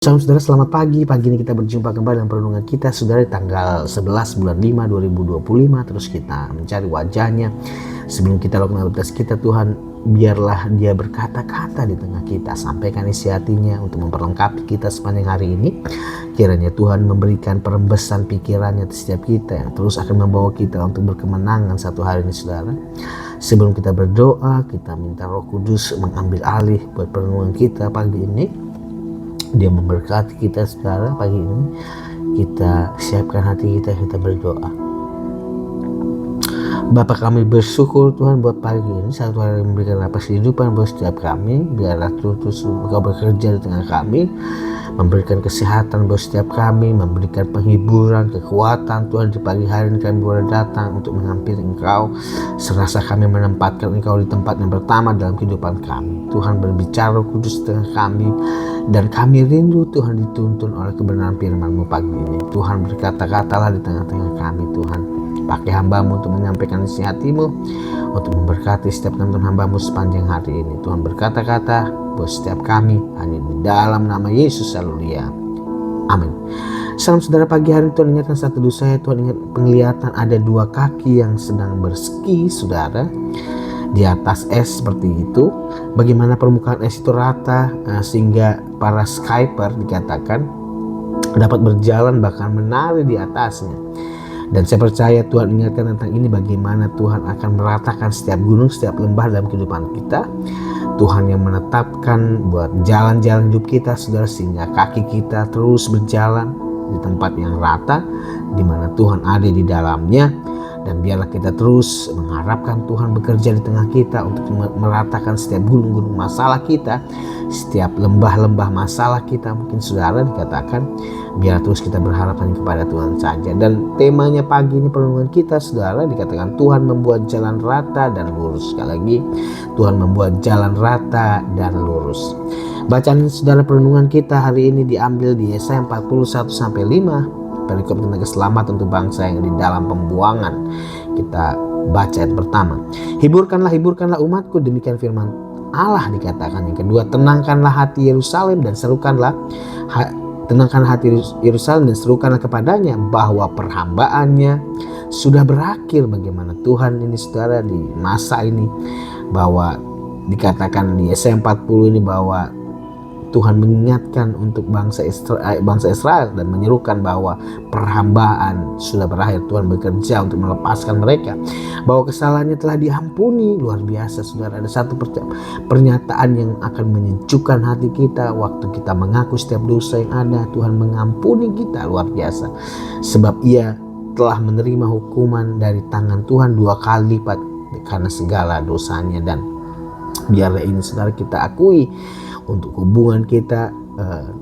Salam saudara, selamat pagi. Pagi ini kita berjumpa kembali dalam perenungan kita saudara di tanggal 11 bulan 5 2025. Terus kita mencari wajahnya. Sebelum kita lakukan aktivitas kita, Tuhan biarlah dia berkata-kata di tengah kita. Sampaikan isi hatinya untuk memperlengkapi kita sepanjang hari ini. Kiranya Tuhan memberikan perembesan pikirannya di setiap kita yang terus akan membawa kita untuk berkemenangan satu hari ini saudara. Sebelum kita berdoa, kita minta Roh Kudus mengambil alih buat perenungan kita pagi ini. Dia memberkati kita saudara pagi ini. Kita siapkan hati kita berdoa. Bapa, kami bersyukur Tuhan buat pagi ini, satu hari yang memberikan napas kehidupan buat setiap kami. Biarlah terus Engkau bekerja di tengah kami, memberikan kesehatan buat setiap kami, memberikan penghiburan, kekuatan Tuhan. Di pagi hari ini kami boleh datang untuk menghampiri Engkau, serasa kami menempatkan Engkau di tempat yang pertama dalam kehidupan kami. Tuhan berbicara kudus di tengah kami, dan kami rindu Tuhan dituntun oleh kebenaran firman-Mu pagi ini. Tuhan berkata-katalah di tengah-tengah kami Tuhan. Pakai hamba-Mu untuk menyampaikan isi hati-Mu, untuk memberkati setiap teman hamba-Mu sepanjang hari ini. Tuhan berkata-kata buat setiap kami, hanya di dalam nama Yesus haleluya. Amin. Salam saudara, pagi hari Tuhan ingatkan satu dosa ya. Tuhan ingat penglihatan ada dua kaki yang sedang berski saudara di atas es seperti itu. Bagaimana permukaan es itu rata sehingga para skiper dikatakan dapat berjalan bahkan menari di atasnya. Dan saya percaya Tuhan ingatkan tentang ini, bagaimana Tuhan akan meratakan setiap gunung, setiap lembah dalam kehidupan kita. Tuhan yang menetapkan buat jalan-jalan hidup kita saudara, sehingga kaki kita terus berjalan di tempat yang rata, di mana Tuhan ada di dalamnya. Dan biarlah kita terus mengharapkan Tuhan bekerja di tengah kita untuk meratakan setiap gunung-gunung masalah kita, setiap lembah-lembah masalah kita. Mungkin saudara dikatakan, biar terus kita berharap hanya kepada Tuhan saja. Dan temanya pagi ini perenungan kita saudara dikatakan Tuhan membuat jalan rata dan lurus. Sekali lagi, Tuhan membuat jalan rata dan lurus. Bacaan saudara perenungan kita hari ini diambil di Yesaya 41-5. Perikop tentang keselamatan untuk bangsa yang di dalam pembuangan. Kita baca ayat pertama. Hiburkanlah umatku, demikian firman Allah dikatakan. Yang kedua, tenangkanlah hati Yerusalem dan serukanlah kepadanya bahwa perhambaannya sudah berakhir. Bagaimana Tuhan ini saudara di masa ini, bahwa dikatakan di Yesaya 40 ini bahwa Tuhan mengingatkan untuk bangsa Israel dan menyerukan bahwa perhambaan sudah berakhir. Tuhan bekerja untuk melepaskan mereka, bahwa kesalahannya telah diampuni. Luar biasa saudara, ada satu pernyataan yang akan menyejukkan hati kita waktu kita mengaku setiap dosa yang ada. Tuhan mengampuni kita, luar biasa, sebab Ia telah menerima hukuman dari tangan Tuhan 2 kali lipat karena segala dosanya. Dan biarlah ini saudara kita akui untuk hubungan kita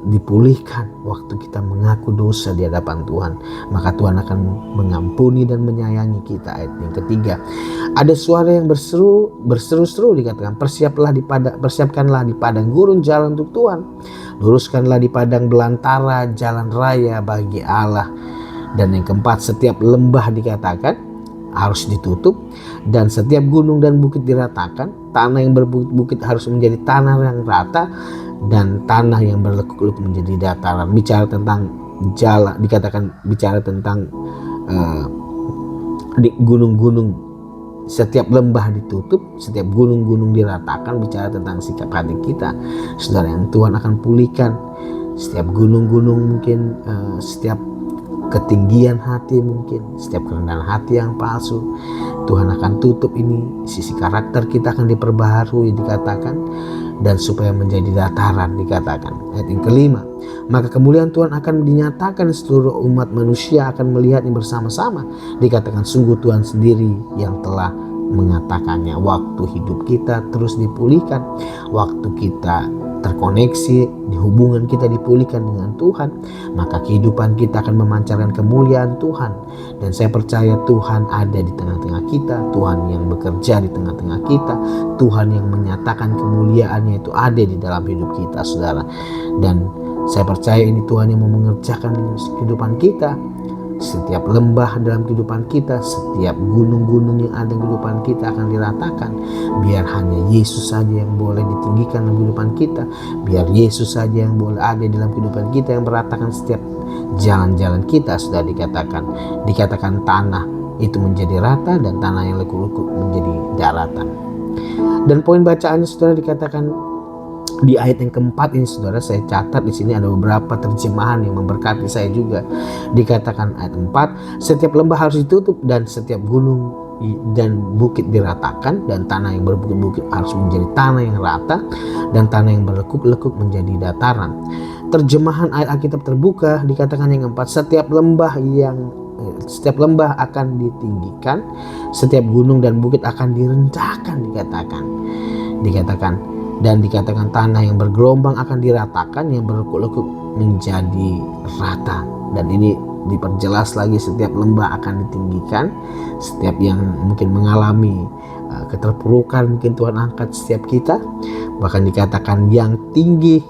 dipulihkan waktu kita mengaku dosa di hadapan Tuhan, maka Tuhan akan mengampuni dan menyayangi kita. Ayat yang ketiga, ada suara yang berseru-seru dikatakan, persiapkanlah di padang gurun jalan untuk Tuhan, luruskanlah di padang belantara jalan raya bagi Allah. Dan yang keempat, setiap lembah dikatakan harus ditutup, dan setiap gunung dan bukit diratakan. Tanah yang berbukit harus menjadi tanah yang rata, dan tanah yang berlekuk-lekuk menjadi dataran. Bicara tentang jalan, dikatakan bicara tentang di gunung-gunung, setiap lembah ditutup, setiap gunung-gunung diratakan. Bicara tentang sikap hati kita saudara, yang Tuhan akan pulihkan. Setiap gunung-gunung mungkin, setiap ketinggian hati mungkin, setiap kerendahan hati yang palsu, Tuhan akan tutup ini. Sisi karakter kita akan diperbaharui dikatakan, dan supaya menjadi dataran dikatakan. Ayat yang kelima, maka kemuliaan Tuhan akan dinyatakan, seluruh umat manusia akan melihatnya bersama-sama. Dikatakan sungguh Tuhan sendiri yang telah mengatakannya. Waktu hidup kita terus dipulihkan, waktu kita terkoneksi, di hubungan kita dipulihkan dengan Tuhan, maka kehidupan kita akan memancarkan kemuliaan Tuhan. Dan saya percaya Tuhan ada di tengah-tengah kita, Tuhan yang bekerja di tengah-tengah kita, Tuhan yang menyatakan kemuliaannya itu ada di dalam hidup kita saudara. Dan saya percaya ini Tuhan yang mau mengerjakan kehidupan kita. Setiap lembah dalam kehidupan kita, setiap gunung-gunung yang ada dalam kehidupan kita akan diratakan. Biar hanya Yesus saja yang boleh ditinggikan dalam kehidupan kita. Biar Yesus saja yang boleh ada dalam kehidupan kita, yang meratakan setiap jalan-jalan kita. Sudah dikatakan tanah itu menjadi rata dan tanah yang lekuk-lekuk menjadi daratan. Dan poin bacaannya saudara dikatakan di ayat yang keempat ini saudara, saya catat di sini ada beberapa terjemahan yang memberkati saya juga. Dikatakan ayat 4, setiap lembah harus ditutup dan setiap gunung dan bukit diratakan, dan tanah yang berbukit-bukit harus menjadi tanah yang rata, dan tanah yang berlekuk-lekuk menjadi dataran. Terjemahan ayat Alkitab terbuka dikatakan yang keempat, setiap lembah akan ditinggikan, setiap gunung dan bukit akan direndahkan, dikatakan tanah yang bergelombang akan diratakan, yang berlekuk-lekuk menjadi rata. Dan ini diperjelas lagi, setiap lembah akan ditinggikan, setiap yang mungkin mengalami keterpurukan mungkin Tuhan angkat setiap kita. Bahkan dikatakan yang tinggi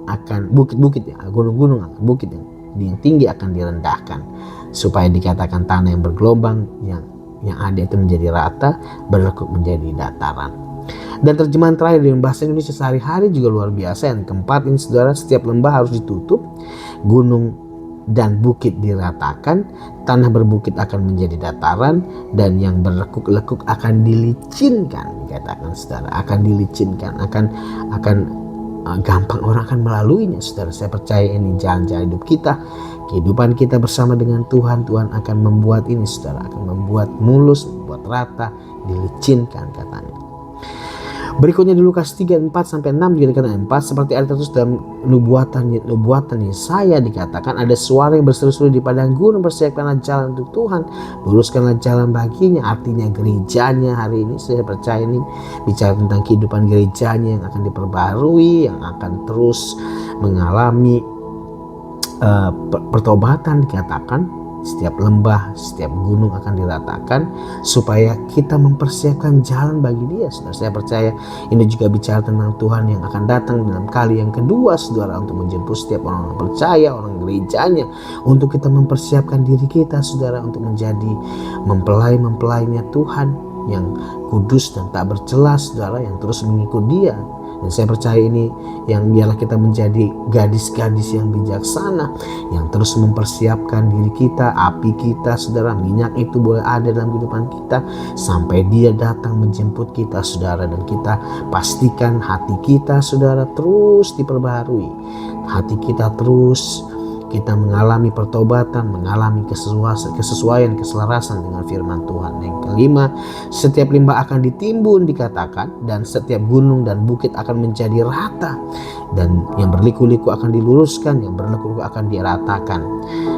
akan bukit-bukit, gunung-gunung, bukit yang tinggi akan direndahkan, supaya dikatakan tanah yang bergelombang yang ada itu menjadi rata, berlekuk menjadi dataran. Dan terjemahan terakhir di bahasa Indonesia sehari-hari juga luar biasa. Yang keempat ini saudara, setiap lembah harus ditutup, gunung dan bukit diratakan, tanah berbukit akan menjadi dataran, dan yang berlekuk-lekuk akan dilicinkan. Dikatakan saudara, akan dilicinkan, akan gampang orang akan melaluinya saudara. Saya percaya ini jalan-jalan hidup kita, kehidupan kita bersama dengan Tuhan. Tuhan akan membuat ini saudara, akan membuat mulus, membuat rata, dilicinkan katanya. Berikutnya di Lukas 3:4-6 juga dikatakan 4, seperti ada terus dalam nubuatan Yesaya dikatakan, ada suara yang berseru-seru di padang gurun, persiapkanlah jalan untuk Tuhan, luruskanlah jalan baginya. Artinya gerejanya hari ini, saya percaya ini bicara tentang kehidupan gerejanya yang akan diperbarui, yang akan terus mengalami pertobatan. Dikatakan setiap lembah, setiap gunung akan diratakan, supaya kita mempersiapkan jalan bagi Dia. Saudara, saya percaya ini juga bicara tentang Tuhan yang akan datang dalam kali yang kedua, saudara, untuk menjemput setiap orang percaya, orang gerejanya, untuk kita mempersiapkan diri kita, saudara, untuk menjadi mempelai-mempelainya Tuhan yang kudus dan tak bercela, saudara, yang terus mengikut Dia. Dan saya percaya ini yang biarlah kita menjadi gadis-gadis yang bijaksana, yang terus mempersiapkan diri kita, api kita, saudara, minyak itu boleh ada dalam kehidupan kita sampai Dia datang menjemput kita, saudara. Dan kita pastikan hati kita, saudara, terus diperbaharui. Hati kita terus kita mengalami pertobatan, mengalami kesesuaian, keselarasan dengan firman Tuhan. Yang kelima, setiap limbah akan ditimbun dikatakan, dan setiap gunung dan bukit akan menjadi rata, dan yang berliku-liku akan diluruskan, yang berlekuk-lekuk akan diratakan.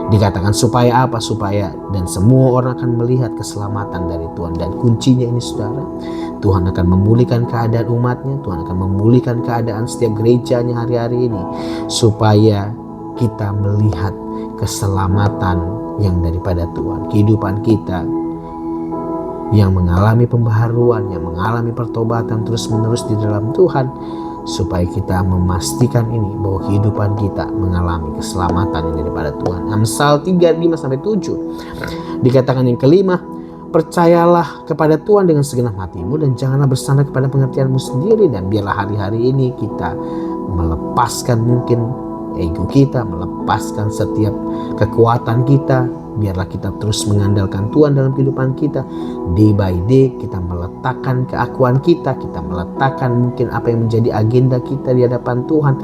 Dikatakan supaya apa? Supaya dan semua orang akan melihat keselamatan dari Tuhan. Dan kuncinya ini saudara, Tuhan akan memulihkan keadaan umatnya, Tuhan akan memulihkan keadaan setiap gerejanya hari-hari ini, supaya kita melihat keselamatan yang daripada Tuhan. Kehidupan kita yang mengalami pembaharuan, yang mengalami pertobatan terus-menerus di dalam Tuhan, supaya kita memastikan ini bahwa kehidupan kita mengalami keselamatan yang daripada Tuhan. Amsal 3:5-7 dikatakan yang kelima, percayalah kepada Tuhan dengan segenap hatimu dan janganlah bersandar kepada pengertianmu sendiri. Dan biarlah hari-hari ini kita melepaskan mungkin ego kita, melepaskan setiap kekuatan kita. Biarlah kita terus mengandalkan Tuhan dalam kehidupan kita. Day by day kita meletakkan keakuan kita, kita meletakkan mungkin apa yang menjadi agenda kita di hadapan Tuhan.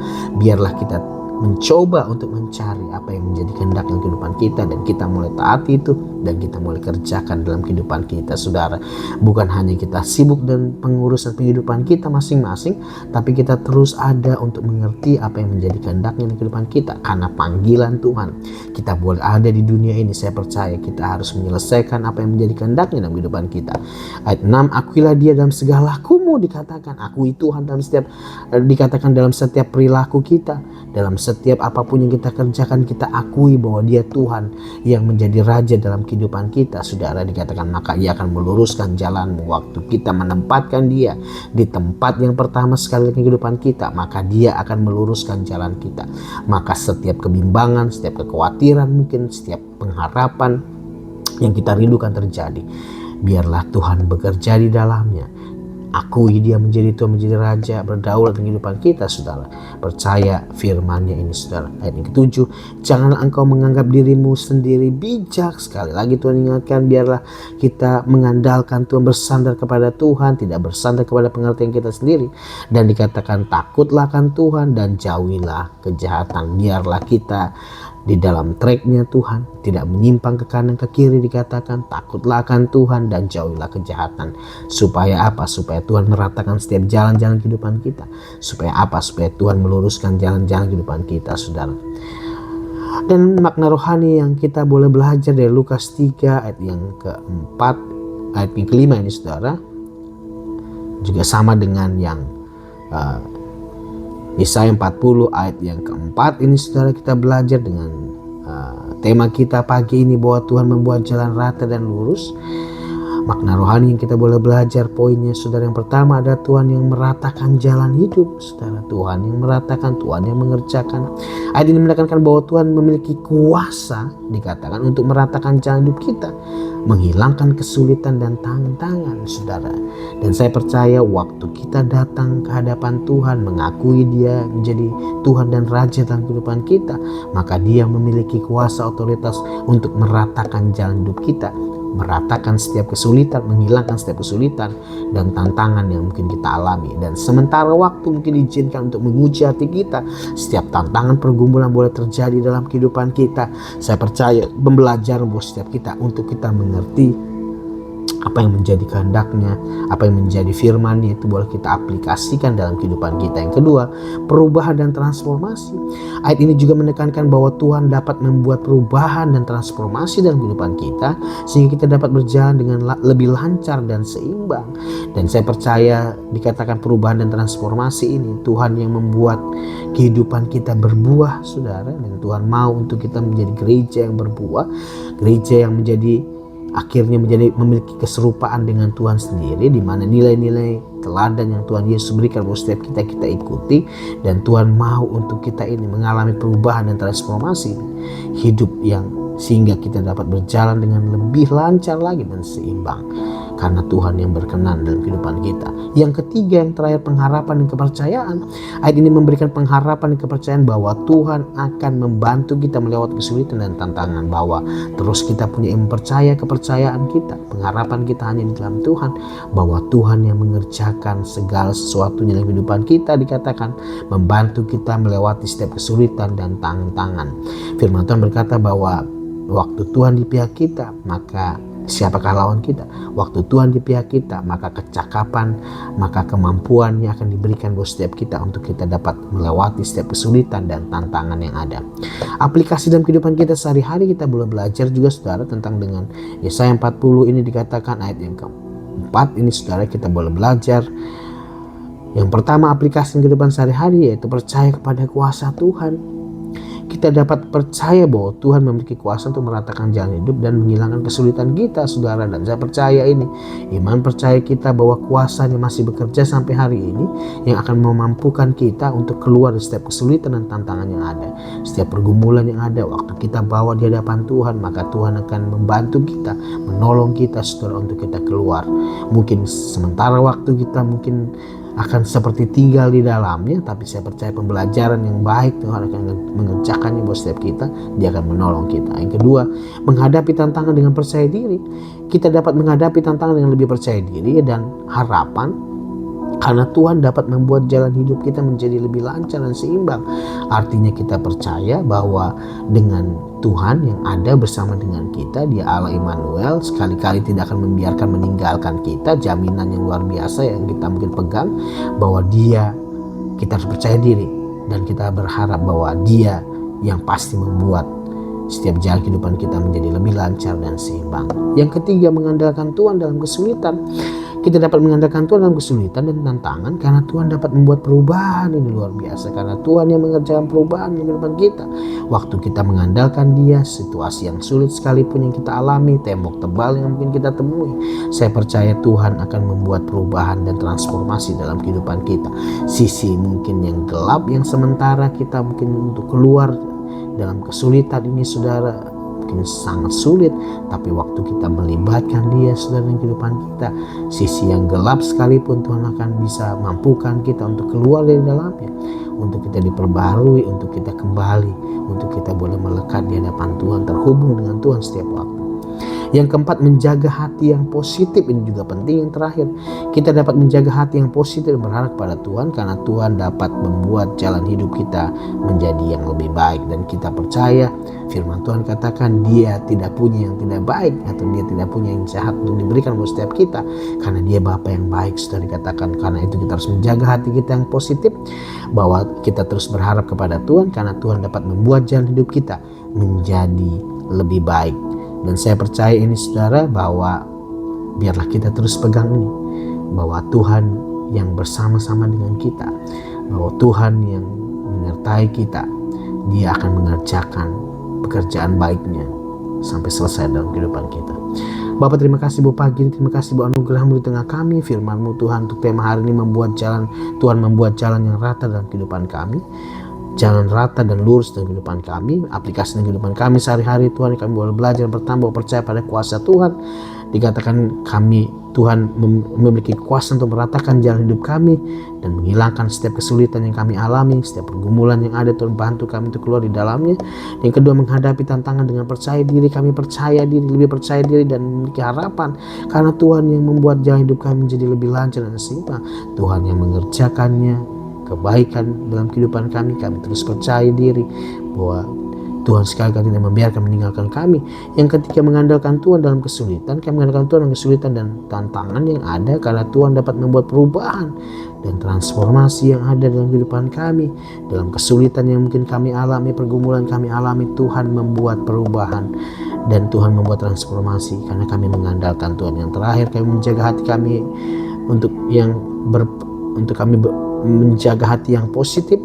Biarlah kita mencoba untuk mencari apa yang menjadi kehendak dalam kehidupan kita, dan kita mulai taati itu dan kita mulai kerjakan dalam kehidupan kita, saudara. Bukan hanya kita sibuk dengan pengurusan kehidupan kita masing-masing, tapi kita terus ada untuk mengerti apa yang menjadi kehendaknya dalam kehidupan kita. Karena panggilan Tuhan, kita boleh ada di dunia ini, saya percaya kita harus menyelesaikan apa yang menjadi kehendaknya dalam kehidupan kita. Ayat 6, akuilah Dia dalam segala lakumu, dikatakan akui Tuhan dalam dikatakan dalam setiap perilaku kita, dalam setiap apapun yang kita kerjakan, kita akui bahwa Dia Tuhan yang menjadi Raja dalam kehidupan kita, saudara, dikatakan maka ia akan meluruskan jalanmu. Waktu kita menempatkan dia di tempat yang pertama sekali kehidupan kita, maka dia akan meluruskan jalan kita. Maka setiap kebimbangan, setiap kekhawatiran, mungkin setiap pengharapan yang kita rindukan terjadi, biarlah Tuhan bekerja di dalamnya. Akui dia menjadi Tuhan, menjadi Raja, berdaulat dalam kehidupan kita, saudara. Percaya firman-Nya ini, saudara. Ayat yang ke-7, janganlah engkau menganggap dirimu sendiri bijak. Sekali lagi Tuhan ingatkan, biarlah kita mengandalkan Tuhan, bersandar kepada Tuhan, tidak bersandar kepada pengertian kita sendiri. Dan dikatakan takutlah akan Tuhan dan jauhilah kejahatan. Biarlah kita di dalam tracknya Tuhan, tidak menyimpang ke kanan ke kiri. Dikatakan takutlah akan Tuhan dan jauhilah kejahatan. Supaya apa? Supaya Tuhan meratakan setiap jalan-jalan kehidupan kita. Supaya apa? Supaya Tuhan meluruskan jalan-jalan kehidupan kita, saudara. Dan makna rohani yang kita boleh belajar dari Lukas 3 ayat yang keempat, ayat yang kelima ini, saudara, juga sama dengan yang Yesaya 40 ayat yang keempat ini, saudara. Kita belajar dengan tema kita pagi ini bahwa Tuhan membuat jalan rata dan lurus. Makna rohani yang kita boleh belajar poinnya, saudara, yang pertama ada Tuhan yang meratakan jalan hidup, saudara. Tuhan yang meratakan, Tuhan yang mengerjakan. Ayat ini menekankan bahwa Tuhan memiliki kuasa, dikatakan, untuk meratakan jalan hidup kita, menghilangkan kesulitan dan tantangan, saudara. Dan saya percaya waktu kita datang ke hadapan Tuhan, mengakui dia menjadi Tuhan dan Raja dalam kehidupan kita, maka dia memiliki kuasa otoritas untuk meratakan jalan hidup kita, meratakan setiap kesulitan, menghilangkan setiap kesulitan dan tantangan yang mungkin kita alami. Dan sementara waktu mungkin diizinkan untuk menguji hati kita, setiap tantangan pergumulan boleh terjadi dalam kehidupan kita. Saya percaya pembelajaran buat setiap kita untuk kita mengerti apa yang menjadi kehendaknya, apa yang menjadi firman-Nya, itu boleh kita aplikasikan dalam kehidupan kita. Yang kedua, perubahan dan transformasi. Ayat ini juga menekankan bahwa Tuhan dapat membuat perubahan dan transformasi dalam kehidupan kita, sehingga kita dapat berjalan dengan lebih lancar dan seimbang. Dan saya percaya dikatakan perubahan dan transformasi ini, Tuhan yang membuat kehidupan kita berbuah, saudara. Dan Tuhan mau untuk kita menjadi gereja yang berbuah, gereja yang akhirnya memiliki keserupaan dengan Tuhan sendiri, di mana nilai-nilai teladan yang Tuhan Yesus berikan buat setiap kita ikuti. Dan Tuhan mau untuk kita ini mengalami perubahan dan transformasi hidup yang sehingga kita dapat berjalan dengan lebih lancar lagi dan seimbang, karena Tuhan yang berkenan dalam kehidupan kita. Yang ketiga, yang terakhir, pengharapan dan kepercayaan. Ayat ini memberikan pengharapan dan kepercayaan bahwa Tuhan akan membantu kita melewati kesulitan dan tantangan, bahwa terus kita punya percaya kepercayaan kita, pengharapan kita hanya di dalam Tuhan, bahwa Tuhan yang mengerjakan segala sesuatunya dalam kehidupan kita, dikatakan membantu kita melewati setiap kesulitan dan tantangan. Firman Tuhan berkata bahwa waktu Tuhan di pihak kita, maka siapakah lawan kita? Waktu Tuhan di pihak kita, maka kecakapan, maka kemampuannya akan diberikan buat setiap kita untuk kita dapat melewati setiap kesulitan dan tantangan yang ada. Aplikasi dalam kehidupan kita sehari-hari, kita boleh belajar juga, saudara, tentang dengan Yesaya 40 ini, dikatakan ayat yang keempat ini, saudara, kita boleh belajar. Yang pertama, aplikasi kehidupan sehari-hari, yaitu percaya kepada kuasa Tuhan. Kita dapat percaya bahwa Tuhan memiliki kuasa untuk meratakan jalan hidup dan menghilangkan kesulitan kita, saudara. Dan saya percaya ini, iman percaya kita bahwa kuasa-Nya masih bekerja sampai hari ini, yang akan memampukan kita untuk keluar dari setiap kesulitan dan tantangan yang ada, setiap pergumulan yang ada. Waktu kita bawa di hadapan Tuhan, maka Tuhan akan membantu kita, menolong kita, saudara, untuk kita keluar. Mungkin sementara waktu kita mungkin akan seperti tinggal di dalamnya, tapi saya percaya pembelajaran yang baik Tuhan akan mengerjakannya buat setiap kita. Dia akan menolong kita. Yang kedua, menghadapi tantangan dengan percaya diri. Kita dapat menghadapi tantangan dengan lebih percaya diri dan harapan, karena Tuhan dapat membuat jalan hidup kita menjadi lebih lancar dan seimbang. Artinya kita percaya bahwa dengan Tuhan yang ada bersama dengan kita, Dia Allah Immanuel, sekali-kali tidak akan membiarkan meninggalkan kita. Jaminan yang luar biasa yang kita mungkin pegang, bahwa kita harus percaya diri dan kita berharap bahwa Dia yang pasti membuat setiap jalan kehidupan kita menjadi lebih lancar dan seimbang. Yang ketiga, mengandalkan Tuhan dalam kesulitan. Kita dapat mengandalkan Tuhan dalam kesulitan dan tantangan karena Tuhan dapat membuat perubahan ini luar biasa. Karena Tuhan yang mengerjakan perubahan di kehidupan kita. Waktu kita mengandalkan Dia, situasi yang sulit sekalipun yang kita alami, tembok tebal yang mungkin kita temui, saya percaya Tuhan akan membuat perubahan dan transformasi dalam kehidupan kita. Sisi mungkin yang gelap, yang sementara kita mungkin untuk keluar dalam kesulitan ini, saudara, mungkin sangat sulit, tapi waktu kita melibatkan Dia, saudara, dalam kehidupan kita, sisi yang gelap sekalipun Tuhan akan bisa mampukan kita untuk keluar dari dalamnya, untuk kita diperbarui, untuk kita kembali, untuk kita boleh melekat di hadapan Tuhan, terhubung dengan Tuhan setiap waktu. Yang keempat, menjaga hati yang positif. Ini juga penting. Yang terakhir, kita dapat menjaga hati yang positif dan berharap pada Tuhan, karena Tuhan dapat membuat jalan hidup kita menjadi yang lebih baik. Dan kita percaya firman Tuhan katakan Dia tidak punya yang tidak baik, atau Dia tidak punya yang jahat untuk diberikan buat setiap kita, karena Dia Bapa yang baik, sudah dikatakan. Karena itu kita harus menjaga hati kita yang positif, bahwa kita terus berharap kepada Tuhan, karena Tuhan dapat membuat jalan hidup kita menjadi lebih baik. Dan saya percaya ini, saudara, bahwa biarlah kita terus pegang ini, bahwa Tuhan yang bersama-sama dengan kita, bahwa Tuhan yang menyertai kita, Dia akan mengerjakan pekerjaan baiknya sampai selesai dalam kehidupan kita. Bapak, terima kasih Bu pagi ini, terima kasih Bu anugerah-Mu di tengah kami, firman-Mu Tuhan untuk tema hari ini, membuat jalan. Tuhan membuat jalan yang rata dalam kehidupan kami, jalan rata dan lurus dalam kehidupan kami, aplikasi dalam kehidupan kami sehari-hari. Tuhan, kami boleh belajar, bertambah, percaya pada kuasa Tuhan. Dikatakan kami, Tuhan memiliki kuasa untuk meratakan jalan hidup kami dan menghilangkan setiap kesulitan yang kami alami, setiap pergumulan yang ada. Tuhan, bantu kami untuk keluar di dalamnya. Yang kedua, menghadapi tantangan dengan percaya diri. Kami percaya diri, lebih percaya diri dan memiliki harapan, karena Tuhan yang membuat jalan hidup kami menjadi lebih lancar dan seimbang. Tuhan yang mengerjakannya, kebaikan dalam kehidupan kami. Kami terus percaya diri bahwa Tuhan sekali-kali tidak membiarkan meninggalkan kami. Yang ketiga, mengandalkan Tuhan dalam kesulitan. Kami mengandalkan Tuhan dalam kesulitan dan tantangan yang ada, karena Tuhan dapat membuat perubahan dan transformasi yang ada dalam kehidupan kami. Dalam kesulitan yang mungkin kami alami, pergumulan kami alami, Tuhan membuat perubahan dan Tuhan membuat transformasi, karena kami mengandalkan Tuhan. Yang terakhir, kami menjaga hati kami untuk kami menjaga hati yang positif.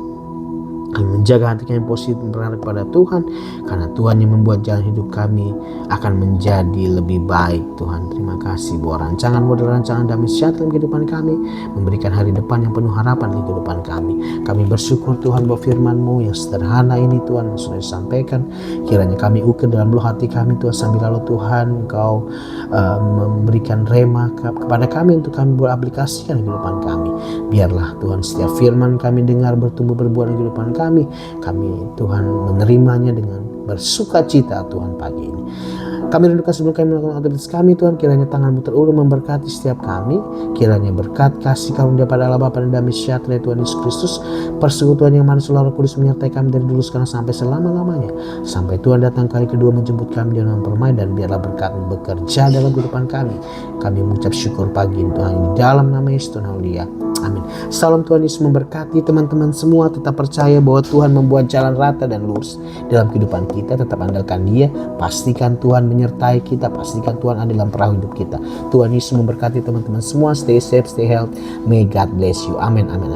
Kami menjaga hati kami yang positif, berharap kepada Tuhan, karena Tuhan yang membuat jalan hidup kami akan menjadi lebih baik. Tuhan, terima kasih buat rancangan-Mu dan rancangan damai sejahtera dalam kehidupan kami, memberikan hari depan yang penuh harapan di kehidupan kami. Kami bersyukur Tuhan bahwa firman-Mu yang sederhana ini, Tuhan, yang sudah disampaikan, kiranya kami ukir dalam lubuk hati kami, Tuhan, sambil lalu Tuhan Engkau memberikan rema kepada kami untuk kami beraplikasikan di kehidupan kami. Biarlah Tuhan setiap firman kami dengar bertumbuh berbuah di kehidupan kami Tuhan menerimanya dengan bersuka cita. Tuhan, pagi ini kami rindukan sebelum kami melakukan aktivitas kami, Tuhan, kiranya tangan-Mu terulur memberkati setiap kami. Kiranya berkat, kasih karunia pada Allah Bapa dan damai sejahtera Tuhan Yesus Kristus, persekutuan yang manis Roh Kudus menyertai kami dari dulu sekarang sampai selama-lamanya, sampai Tuhan datang kali kedua menjemput kami dalam permai. Dan biarlah berkat-Mu bekerja dalam kehidupan kami. Kami mengucap syukur pagi ini, Tuhan, di dalam nama Yesus Tuhan, haleluya, amin. Salam Tuhan Yesus memberkati teman-teman semua. Tetap percaya bahwa Tuhan membuat jalan rata dan lurus dalam kehidupan kita. Tetap andalkan Dia, pastikan Tuhan menyertai kita, pastikan Tuhan ada dalam perahu hidup kita. Tuhan Yesus memberkati teman-teman semua. Stay safe, stay healthy. May God bless you. Amin, amin, amin.